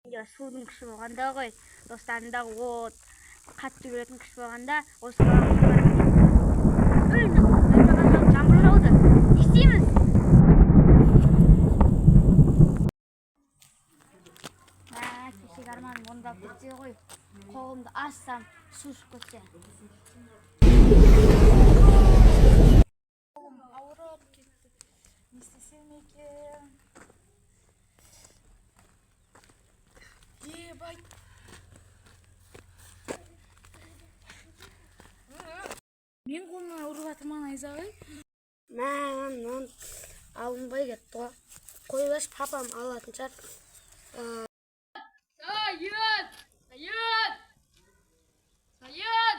Судың күші болғанда ғой, достарында от, қатты көретін күш болғанда, осы жаңбыр жауды. Не істейміз? Кешегі арманым орындалып кетсе ғой, қолымды ассам, су ішіп кетсе. Ауырып кетті. Не істесем екен? Ебай. Мен қолымнан ауырып жатырмын, Айзағай. Мен алынбай кетті ғой. Қойбаш папам алатын шығар. Саян!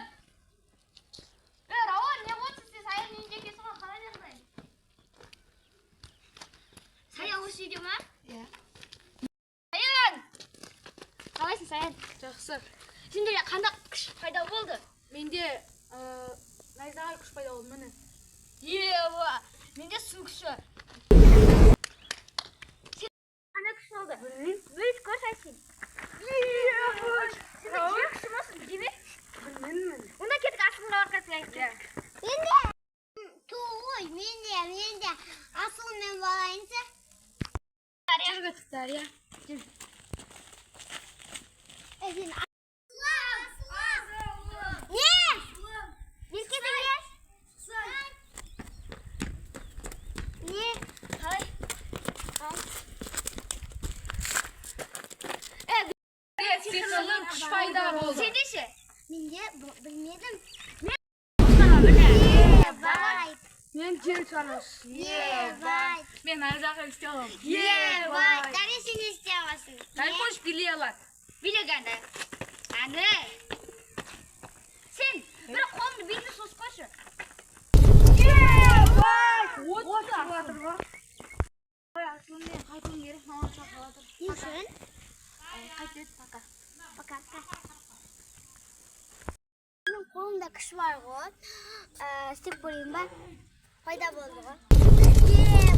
Рауан, не болсын сен Саян үйінде екенсің ғой, қалай жағдай? Саян осы үйде ма? Иә. Саян! Қалайсың, Саян? Жақсы. Сенде қандай күш пайда болды? Менде найзағай күш пайда болды, міне. Менде су күші. Қандай күш болды? Бөліп көрсайсың. Сенде жер күші болсын, деме? Онда кетік асылға барқасы. Менде асылмен болайыншы. Дарья. Күш пайда болды. Сенде ше? Менде білмедім. Мен жер шығармаш. Мен Айзағай істей аламын. Дарья сен не істей аласың? Қойш билей алады. Билегенде. Әне. Сен бір қолыңды бетіне сосып қойшы. От шығатыр ба? Асылым мен қайтуым керек, маған шақыратыр. Не үшін? Қайтет, пока. Пока. Менің қолымда күш бар ғой. Істеп көрейін ба? Пайда болды ғой.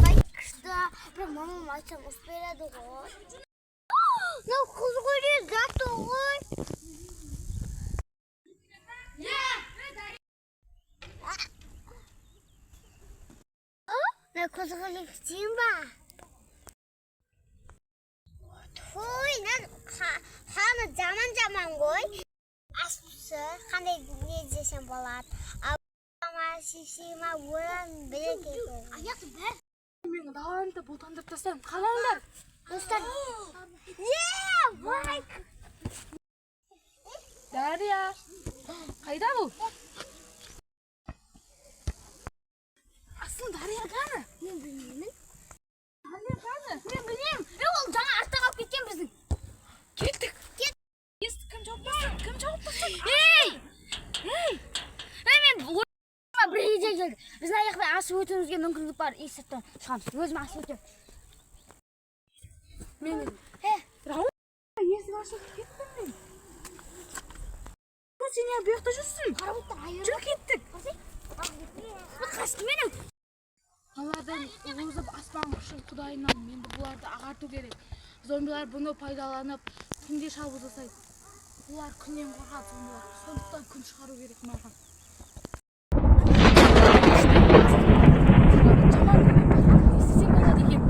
Бай күшті. Бірақ мамам айтсам ұспайды ғой. Мынау қыз ғой, зат ғой. Мынау қызғылық істейін ба? Ой, ханы жаман ғой. Аспысы, қандай не десем болады. Ама, сексима, өран, білеке ғой. Аяқты бәр. Мен даланды бұлтандырып тастадым. Қалаңдар. Достар. Бай. Дарья. Қайда бұл? Асыл Дарья қаны? Мен білмеймін. Мен білем. Ол жаңа артта қалып кеткен біздің. Кеттік. Есті кім жауып тастады? Мен ойыма бір идея келді. Біздің аяқпен асып өтуімізге мүмкіндік бар. Сырттан шығамыз. Өзім асып өтем. Мен Рауан, есік ашылып кеттім мен. Сен я бұяқта жүрсің. Жүр кеттік. Қасты менің. Алладан озып аспан құшын құдайынан мен бұларды ағарту керек. Зомбилар бұны пайдаланып, күнде шабуыл жасайды. Бұлар күннен қорқады зомбилар. Сондықтан күн шығару керек маған. Естісең болады екен.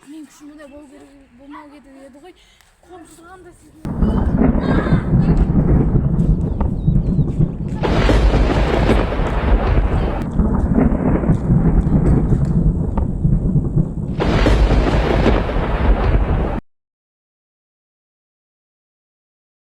Мен күшімде болмау керек еді ғой. Қолым сызғанда сіздің.